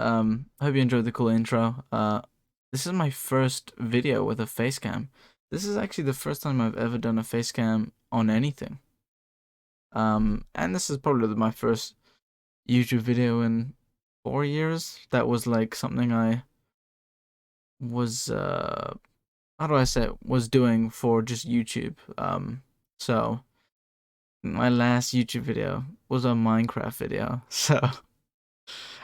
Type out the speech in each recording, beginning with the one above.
Hope you enjoyed the cool intro. This is my first video with a face cam. This is actually the first time I've ever done a face cam on anything. And this is probably my first YouTube video in 4 years. That was like something I was, how do I say it, was doing for just YouTube. So my last YouTube video was a Minecraft video. So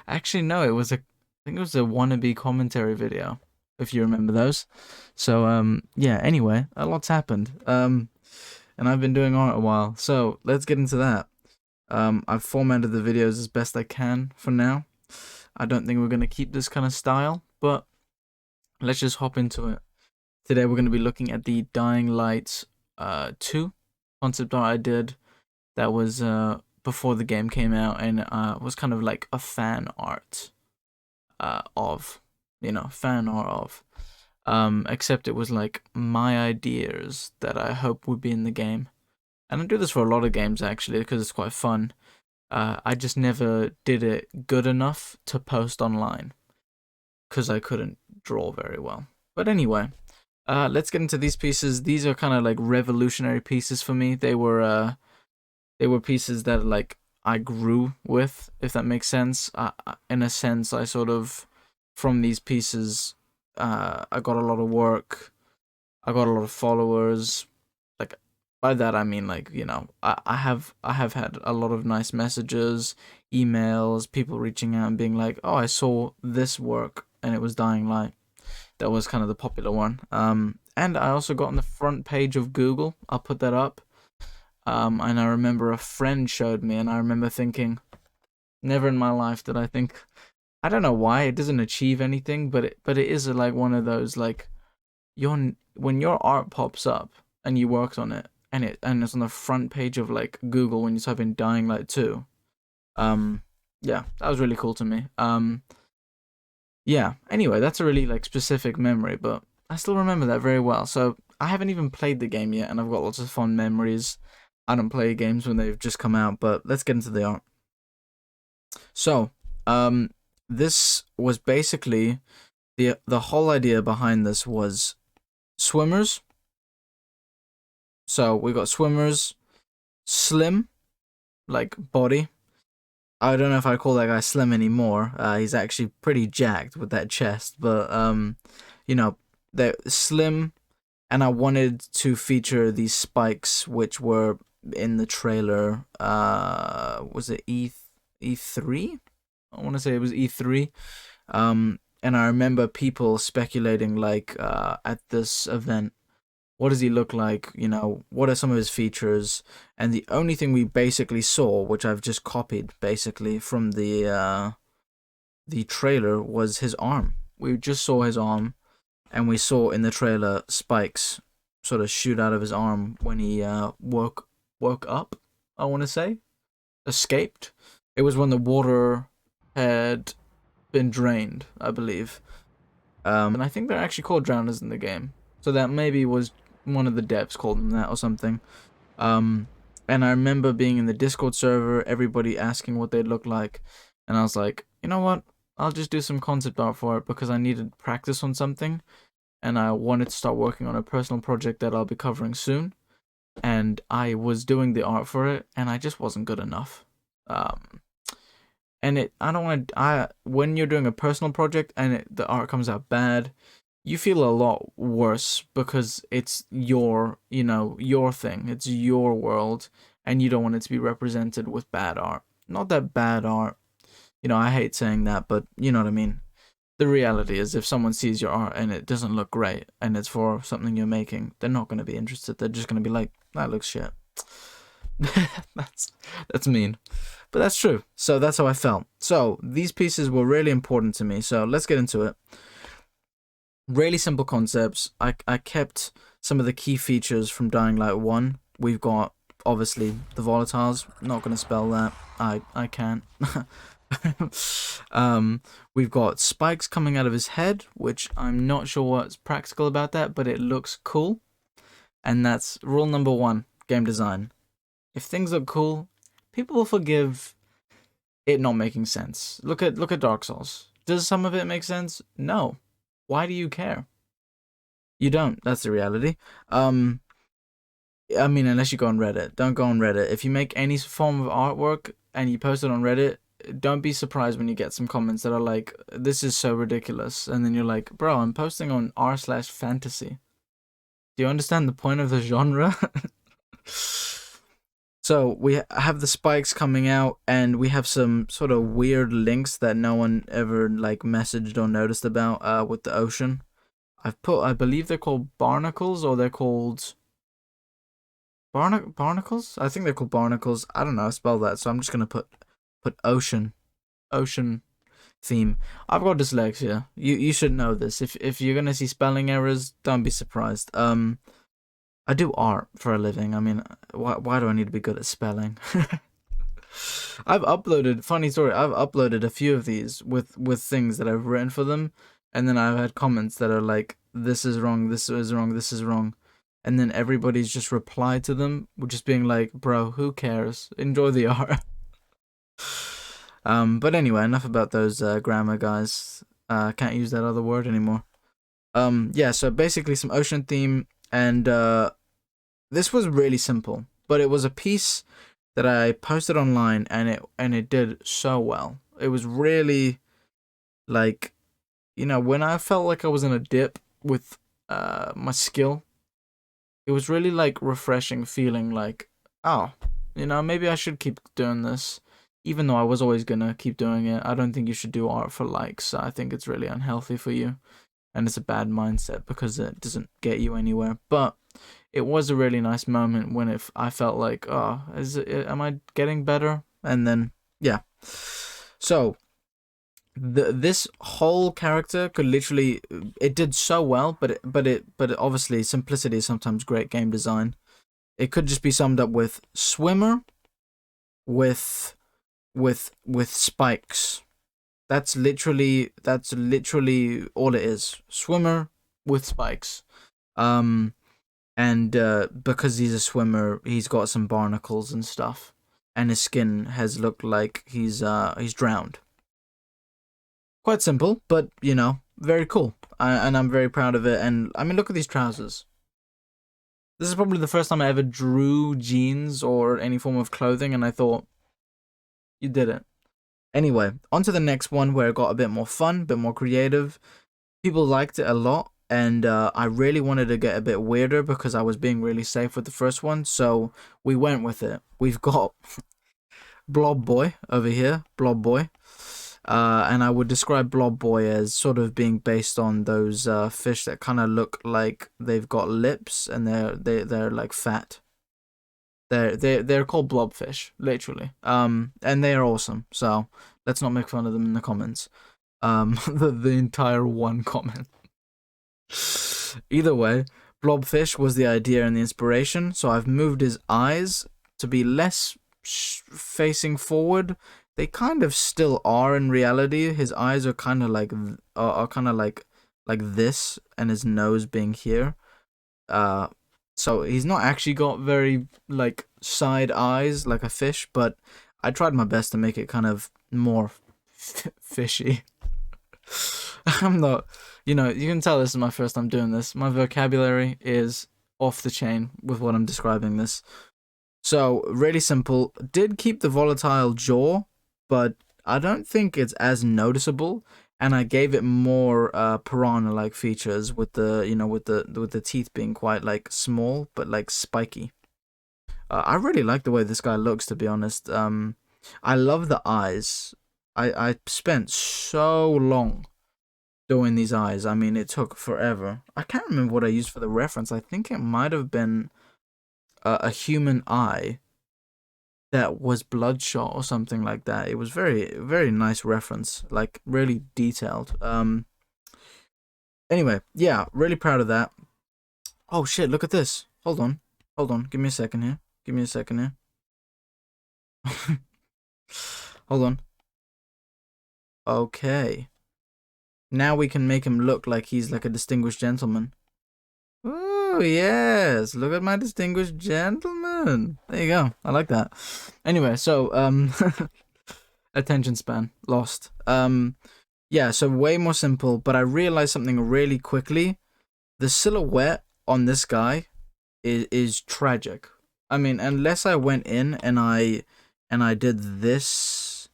actually, no, I think it was a wannabe commentary video, if you remember those. So, yeah, anyway, a lot's happened. And I've been doing art a while, so let's get into that. I've formatted the videos as best I can for now. I don't think we're going to keep this kind of style, but let's just hop into it. Today we're going to be looking at the Dying Light 2 concept art I did. That was before the game came out, and was kind of like a fan art of, except it was like my ideas that I hope would be in the game. And I do this for a lot of games actually because it's quite fun. I just never did it good enough to post online because I couldn't draw very well. But anyway, let's get into these pieces. These are kind of like revolutionary pieces for me. They were pieces that like I grew with, if that makes sense. In a sense, I sort of, from these pieces, I got a lot of work. I got a lot of followers. Like, by that I mean, like, I have had a lot of nice messages, emails, people reaching out and being like, oh, I saw this work and it was Dying Light. That was kind of the popular one. And I also got on the front page of Google. I'll put that up. And I remember a friend showed me, and I remember thinking, never in my life did I think, I don't know why, it doesn't achieve anything, but it is like one of those, like, when your art pops up and you worked on it, and it's on the front page of like Google when you type in Dying Light 2. Yeah, that was really cool to me. Yeah, anyway, that's a really like specific memory, but I still remember that very well. So I haven't even played the game yet, and I've got lots of fond memories. I don't play games when they've just come out, but let's get into the art. So, this was basically the whole idea behind this was swimmers. So we got swimmers, slim, like body. I don't know if I call that guy slim anymore. He's actually pretty jacked with that chest, but they're slim, and I wanted to feature these spikes, which were in the trailer. Was it E3? I want to say it was E3. And I remember people speculating like at this event, what does he look like? What are some of his features? And the only thing we basically saw, which I've just copied basically from the trailer, was his arm. We just saw his arm, and we saw in the trailer spikes sort of shoot out of his arm when he woke up, I want to say. Escaped. It was when the water had been drained, I believe. And I think they're actually called drowners in the game. So that maybe was one of the devs called them that or something. And I remember being in the Discord server, everybody asking what they'd look like. And I was like, you know what? I'll just do some concept art for it because I needed practice on something. And I wanted to start working on a personal project that I'll be covering soon. And I was doing the art for it, and I just wasn't good enough. When you're doing a personal project and the art comes out bad, you feel a lot worse because it's your thing, it's your world, and you don't want it to be represented with bad art. Not that bad art, I hate saying that, but you know what I mean. The reality is, if someone sees your art and it doesn't look great, and it's for something you're making, they're not going to be interested. They're just going to be like, that looks shit. that's mean, but that's true. So that's how I felt. So these pieces were really important to me. So let's get into it. Really simple concepts. I kept some of the key features from Dying Light 1. We've got, obviously, the volatiles. Not going to spell that. I can't. We've got spikes coming out of his head, which I'm not sure what's practical about that, but it looks cool. And that's rule number 1, game design. If things look cool, people will forgive it not making sense. Look at Dark Souls. Does some of it make sense? No. Why do you care? You don't. That's the reality. Um, I mean, unless you go on Reddit. Don't go on Reddit. If you make any form of artwork and you post it on Reddit, don't be surprised when you get some comments that are like, "This is so ridiculous," and then you're like, "Bro, I'm posting on r/fantasy. Do you understand the point of the genre?" So we have the spikes coming out, and we have some sort of weird links that no one ever like messaged or noticed about. With the ocean, I believe they're called barnacles, or they're called barnacles. I think they're called barnacles. I don't know how to spell that, so I'm just gonna put ocean theme. I've got dyslexia. You should know this. If you're gonna see spelling errors, don't be surprised. I do art for a living. I mean, why do I need to be good at spelling? Funny story. I've uploaded a few of these with things that I've written for them, and then I've had comments that are like, "This is wrong. This is wrong. This is wrong," and then everybody's just replied to them, with just being like, "Bro, who cares? Enjoy the art." But anyway, enough about those grammar guys. Can't use that other word anymore. Yeah. So basically, some ocean theme, and this was really simple, but it was a piece that I posted online, and it did so well. It was really like, when I felt like I was in a dip with my skill, it was really like refreshing feeling like, oh, maybe I should keep doing this, even though I was always gonna keep doing it. I don't think you should do art for likes. I think it's really unhealthy for you, and it's a bad mindset because it doesn't get you anywhere. But it was a really nice moment when I felt like, oh, am I getting better? And then, yeah. So this whole character could literally, it did so well, but obviously simplicity is sometimes great game design. It could just be summed up with swimmer with spikes. That's literally all it is. Swimmer with spikes. And because he's a swimmer, he's got some barnacles and stuff, and his skin has looked like he's drowned. Quite simple, but very cool. And I'm very proud of it. And I mean, look at these trousers. This is probably the first time I ever drew jeans or any form of clothing, and I thought, you did it. Anyway, on to the next one, where it got a bit more fun, a bit more creative. People liked it a lot, and I really wanted to get a bit weirder because I was being really safe with the first one, so we went with it. We've got Blob Boy over here, Blob Boy. And I would describe Blob Boy as sort of being based on those fish that kind of look like they've got lips and they're like fat. They're called blobfish, literally. And they are awesome. So let's not make fun of them in the comments. The entire one comment. Either way, blobfish was the idea and the inspiration. So I've moved his eyes to be less facing forward. They kind of still are in reality. His eyes are kind of like this, and his nose being here. So he's not actually got very like side eyes like a fish, but I tried my best to make it kind of more fishy. I'm not, you can tell this is my first time doing this. My vocabulary is off the chain with what I'm describing this. So really simple. Did keep the volatile jaw, but I don't think it's as noticeable. And I gave it more piranha-like features with the with the teeth being quite like small but like spiky. I really like the way this guy looks, to be honest. I love the eyes. I spent so long doing these eyes. I mean, it took forever. I can't remember what I used for the reference. I think it might have been a human eye that was bloodshot or something like that. It was very, very nice reference, like really detailed. Anyway, yeah, really proud of that. Oh shit, look at this. Hold on. Give me a second here. Hold on. Okay. Now we can make him look like he's like a distinguished gentleman. Oh, yes. Look at my distinguished gentleman. There you go. I like that. Anyway, so, attention span. Lost. Yeah, so way more simple, but I realized something really quickly. The silhouette on this guy is tragic. I mean, unless I went in and I did this,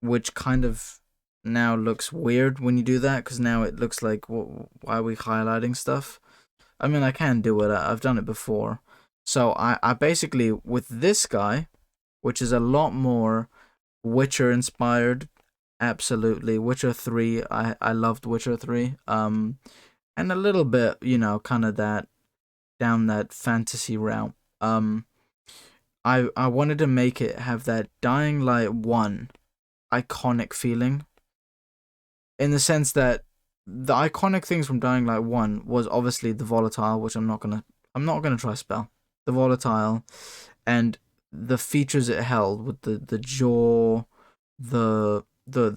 which kind of now looks weird when you do that, because now it looks like, why are we highlighting stuff? I mean, I can do it. I've done it before. So I basically, with this guy, which is a lot more Witcher inspired, absolutely. Witcher 3, I loved Witcher 3. And a little bit, kind of that down that fantasy route. I wanted to make it have that Dying Light 1 iconic feeling, in the sense that the iconic things from Dying Light 1 was obviously the volatile, which I'm not gonna try spell. The volatile and the features it held with the jaw, the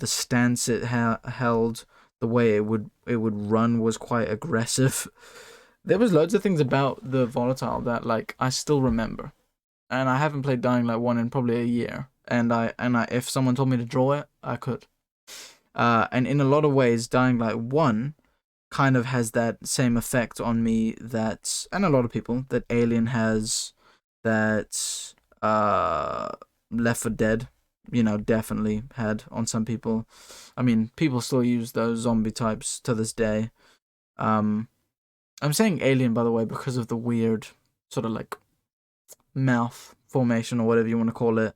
stance it held, the way it would run was quite aggressive. There was loads of things about the volatile that like I still remember, and I haven't played Dying Light 1 in probably a year. And if someone told me to draw it, I could. And in a lot of ways, Dying Light 1 kind of has that same effect on me that, and a lot of people, that Alien has, that Left 4 Dead, definitely had on some people. I mean, people still use those zombie types to this day. I'm saying Alien, by the way, because of the weird sort of like mouth formation or whatever you want to call it.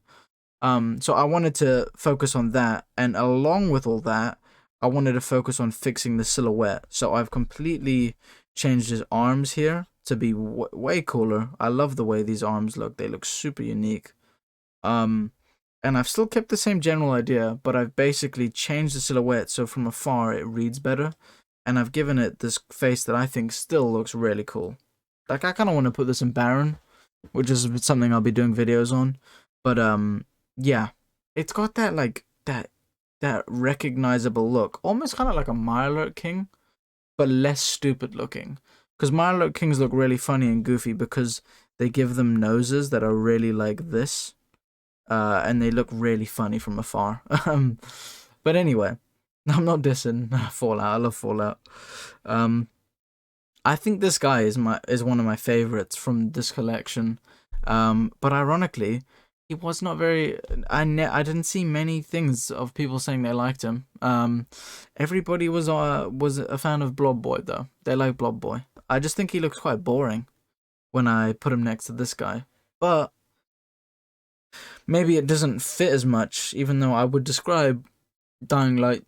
So I wanted to focus on that, and along with all that, I wanted to focus on fixing the silhouette. So I've completely changed his arms here to be way cooler. I love the way these arms look. They look super unique. And I've still kept the same general idea, but I've basically changed the silhouette so from afar it reads better, and I've given it this face that I think still looks really cool. Like, I kind of want to put this in Baron, which is something I'll be doing videos on. But yeah, it's got that like that recognizable look, almost kind of like a Mirelurk King, but less stupid looking. Because Mirelurk Kings look really funny and goofy because they give them noses that are really like this, and they look really funny from afar. But anyway, I'm not dissing Fallout. I love Fallout. I think this guy is one of my favorites from this collection. But ironically, he was not very. I didn't see many things of people saying they liked him. Everybody was a fan of Blob Boy though. They like Blob Boy. I just think he looks quite boring when I put him next to this guy. But maybe it doesn't fit as much, even though I would describe Dying Light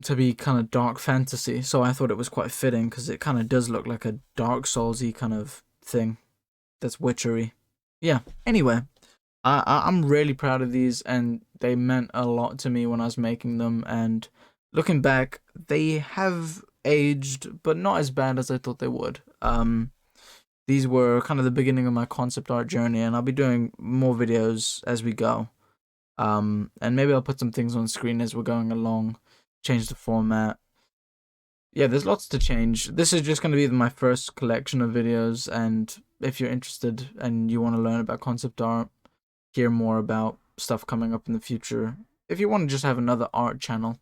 to be kind of dark fantasy. So I thought it was quite fitting because it kind of does look like a Dark Soulsy kind of thing that's witchery. Yeah. Anyway. I'm really proud of these, and they meant a lot to me when I was making them, and looking back, they have aged, but not as bad as I thought they would. These were kind of the beginning of my concept art journey, and I'll be doing more videos as we go. And maybe I'll put some things on screen as we're going along, change the format. Yeah, there's lots to change. This is just going to be my first collection of videos, and if you're interested and you want to learn about concept art, hear more about stuff coming up in the future, if you want to just have another art channel,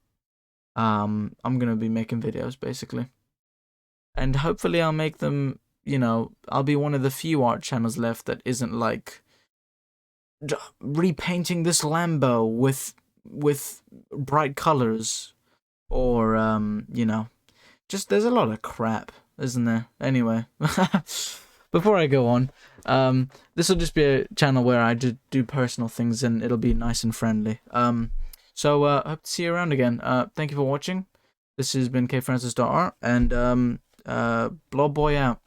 I'm gonna be making videos basically, and hopefully I'll make them, I'll be one of the few art channels left that isn't like repainting this Lambo with bright colors, or just, there's a lot of crap, isn't there? Anyway. Before I go on, this will just be a channel where I just do personal things, and it'll be nice and friendly. So hope to see you around again. Thank you for watching. This has been kfrancis.art, and Blob Boy out.